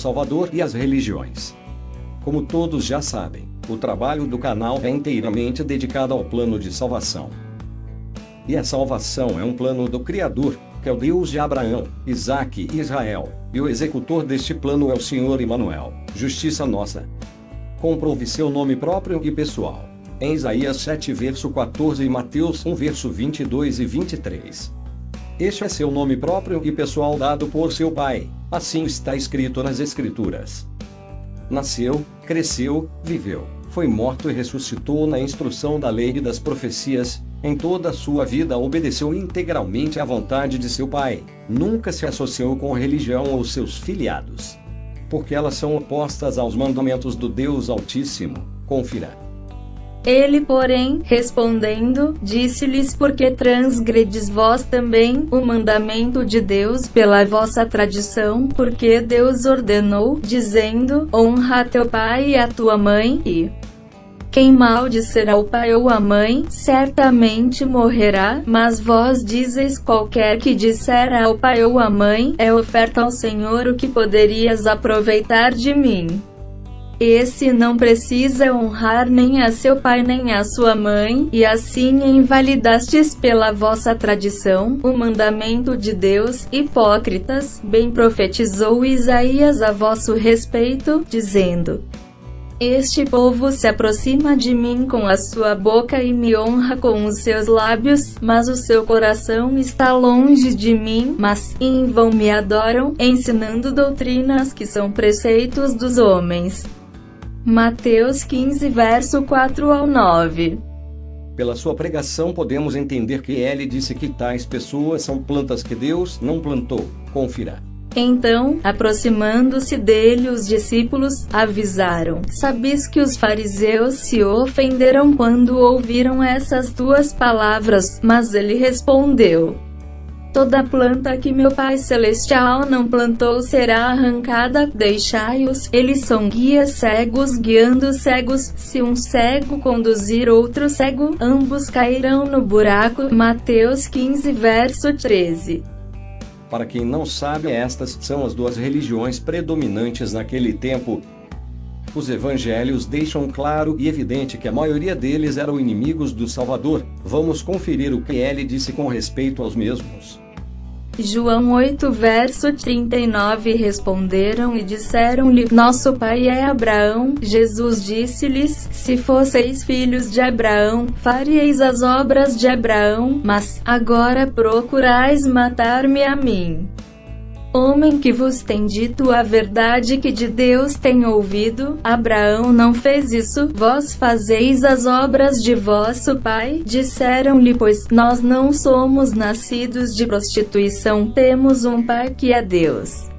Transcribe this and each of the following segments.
Salvador e as religiões. Como todos já sabem, o trabalho do canal é inteiramente dedicado ao plano de salvação. E a salvação é um plano do Criador, que é o Deus de Abraão, Isaque e Israel, e o executor deste plano é o Senhor Emanuel, justiça nossa. Comprove seu nome próprio e pessoal. Em Isaías 7 verso 14 e Mateus 1 verso 22 e 23. Este é seu nome próprio e pessoal dado por seu Pai, assim está escrito nas Escrituras. Nasceu, cresceu, viveu, foi morto e ressuscitou na instrução da lei e das profecias, em toda a sua vida obedeceu integralmente à vontade de seu Pai, nunca se associou com religião ou seus filiados. Porque elas são opostas aos mandamentos do Deus Altíssimo, confira. Ele, porém, respondendo, disse-lhes: porque transgredes vós também o mandamento de Deus pela vossa tradição, porque Deus ordenou, dizendo: honra teu pai e a tua mãe, e quem maldisser ao pai ou à mãe, certamente morrerá, mas vós dizeis: qualquer que disser ao pai ou à mãe, é oferta ao Senhor, o que poderias aproveitar de mim? Esse não precisa honrar nem a seu pai nem a sua mãe, e assim invalidastes pela vossa tradição o mandamento de Deus. Hipócritas, bem profetizou Isaías a vosso respeito, dizendo: este povo se aproxima de mim com a sua boca e me honra com os seus lábios, mas o seu coração está longe de mim, mas em vão me adoram, ensinando doutrinas que são preceitos dos homens. Mateus 15 verso 4 ao 9. Pela sua pregação podemos entender que ele disse que tais pessoas são plantas que Deus não plantou, confira. Então, aproximando-se dele os discípulos, avisaram: sabes que os fariseus se ofenderam quando ouviram essas tuas palavras, mas ele respondeu: toda planta que meu Pai Celestial não plantou será arrancada, deixai-os, eles são guias cegos guiando cegos, se um cego conduzir outro cego, ambos cairão no buraco. Mateus 15 verso 13. Para quem não sabe, estas são as duas religiões predominantes naquele tempo. Os evangelhos deixam claro e evidente que a maioria deles eram inimigos do Salvador. Vamos conferir o que ele disse com respeito aos mesmos. João 8 verso 39. Responderam e disseram-lhe: nosso pai é Abraão. Jesus disse-lhes: se fosseis filhos de Abraão, faríeis as obras de Abraão, mas agora procurais matar-me a mim, homem que vos tem dito a verdade que de Deus tem ouvido. Abraão não fez isso, vós fazeis as obras de vosso pai. Disseram-lhe: pois nós não somos nascidos de prostituição, temos um pai que é Deus.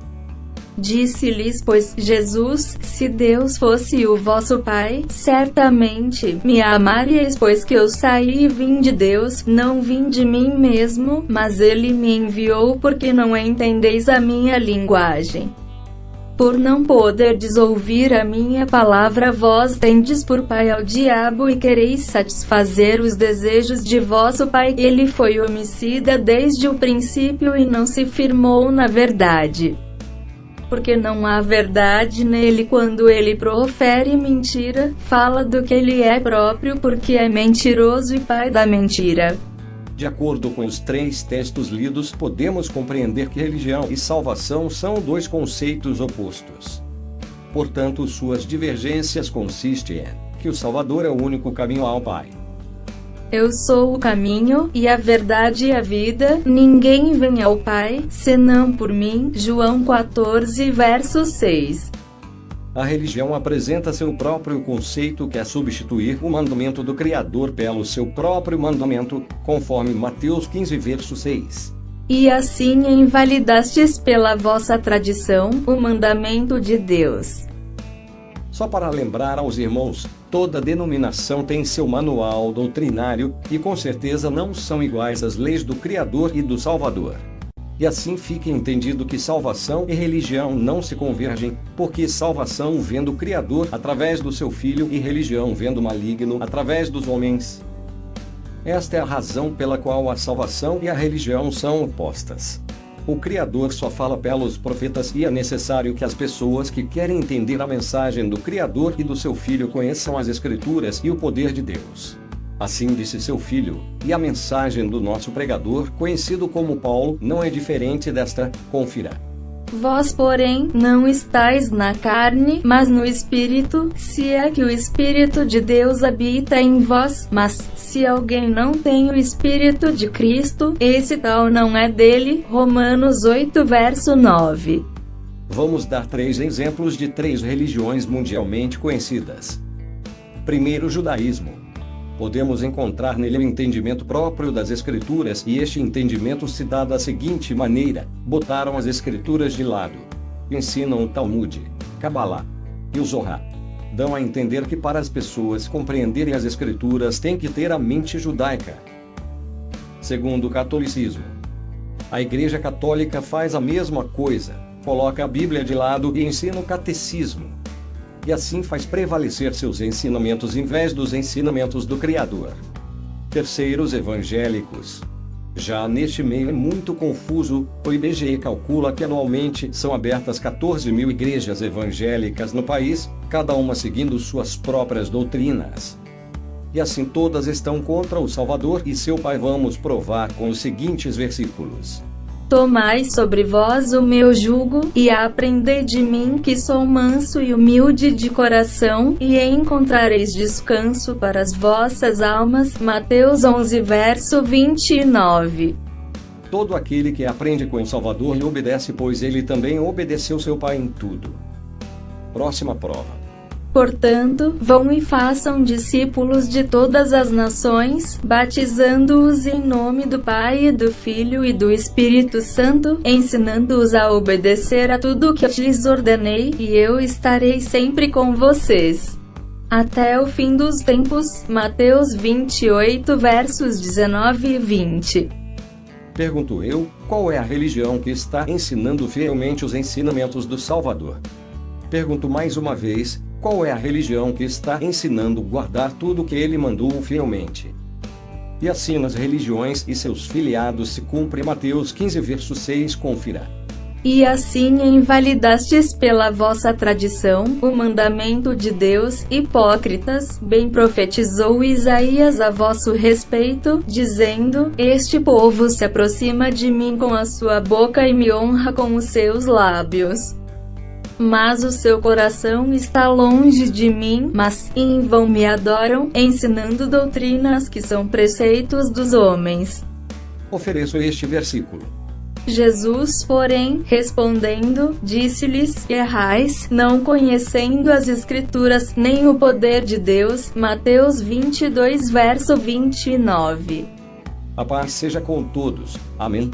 Disse-lhes, pois, Jesus: se Deus fosse o vosso Pai, certamente me amaríeis, pois que eu saí e vim de Deus, não vim de mim mesmo, mas ele me enviou, porque não entendeis a minha linguagem. Por não poderdes ouvir a minha palavra, vós tendes por pai ao diabo e quereis satisfazer os desejos de vosso pai. Ele foi homicida desde o princípio e não se firmou na verdade, porque não há verdade nele. Quando ele profere mentira, fala do que ele é próprio, porque é mentiroso e pai da mentira. De acordo com os três textos lidos, podemos compreender que religião e salvação são dois conceitos opostos. Portanto, suas divergências consistem em que o Salvador é o único caminho ao Pai. Eu sou o caminho, e a verdade e a vida, ninguém vem ao Pai, senão por mim. João 14 verso 6. A religião apresenta seu próprio conceito, que é substituir o mandamento do Criador pelo seu próprio mandamento, conforme Mateus 15 verso 6. E assim invalidastes pela vossa tradição o mandamento de Deus. Só para lembrar aos irmãos, toda denominação tem seu manual doutrinário, e com certeza não são iguais às leis do Criador e do Salvador. E assim fique entendido que salvação e religião não se convergem, porque salvação vem do Criador através do seu Filho e religião vem do maligno através dos homens. Esta é a razão pela qual a salvação e a religião são opostas. O Criador só fala pelos profetas e é necessário que as pessoas que querem entender a mensagem do Criador e do seu Filho conheçam as Escrituras e o poder de Deus. Assim disse seu Filho, e a mensagem do nosso pregador, conhecido como Paulo, não é diferente desta, confira. Vós, porém, não estáis na carne, mas no Espírito, se é que o Espírito de Deus habita em vós. Mas, se alguém não tem o Espírito de Cristo, esse tal não é dele. Romanos 8, verso 9. Vamos dar 3 exemplos de 3 religiões mundialmente conhecidas. Primeiro, o judaísmo. Podemos encontrar nele o entendimento próprio das Escrituras, e este entendimento se dá da seguinte maneira: botaram as Escrituras de lado. Ensinam o Talmud, Cabalá e o Zohar. Dão a entender que para as pessoas compreenderem as Escrituras tem que ter a mente judaica. Segundo, o catolicismo. A Igreja Católica faz a mesma coisa, coloca a Bíblia de lado e ensina o catecismo. E assim faz prevalecer seus ensinamentos em vez dos ensinamentos do Criador. Terceiro, os evangélicos. Já neste meio é muito confuso, o IBGE calcula que anualmente são abertas 14.000 igrejas evangélicas no país, cada uma seguindo suas próprias doutrinas. E assim todas estão contra o Salvador e seu Pai. Vamos provar com os seguintes versículos. Tomai sobre vós o meu jugo, e aprendei de mim, que sou manso e humilde de coração, e encontrareis descanso para as vossas almas. Mateus 11, verso 29. Todo aquele que aprende com o Salvador lhe obedece, pois ele também obedeceu seu Pai em tudo. Próxima prova. Portanto, vão e façam discípulos de todas as nações, batizando-os em nome do Pai e do Filho e do Espírito Santo, ensinando-os a obedecer a tudo o que lhes ordenei, e eu estarei sempre com vocês até o fim dos tempos. Mateus 28, versos 19 e 20. Pergunto eu, qual é a religião que está ensinando fielmente os ensinamentos do Salvador? Pergunto mais uma vez, qual é a religião que está ensinando guardar tudo o que ele mandou fielmente? E assim nas religiões e seus filiados se cumpre Mateus 15, verso 6, confira. E assim invalidastes pela vossa tradição o mandamento de Deus, hipócritas, bem profetizou Isaías a vosso respeito, dizendo: Este povo se aproxima de mim com a sua boca e me honra com os seus lábios, mas o seu coração está longe de mim, mas em vão me adoram, ensinando doutrinas que são preceitos dos homens. Ofereço este versículo. Jesus, porém, respondendo, disse-lhes: Errais, não conhecendo as Escrituras, nem o poder de Deus. Mateus 22, verso 29. A paz seja com todos. Amém.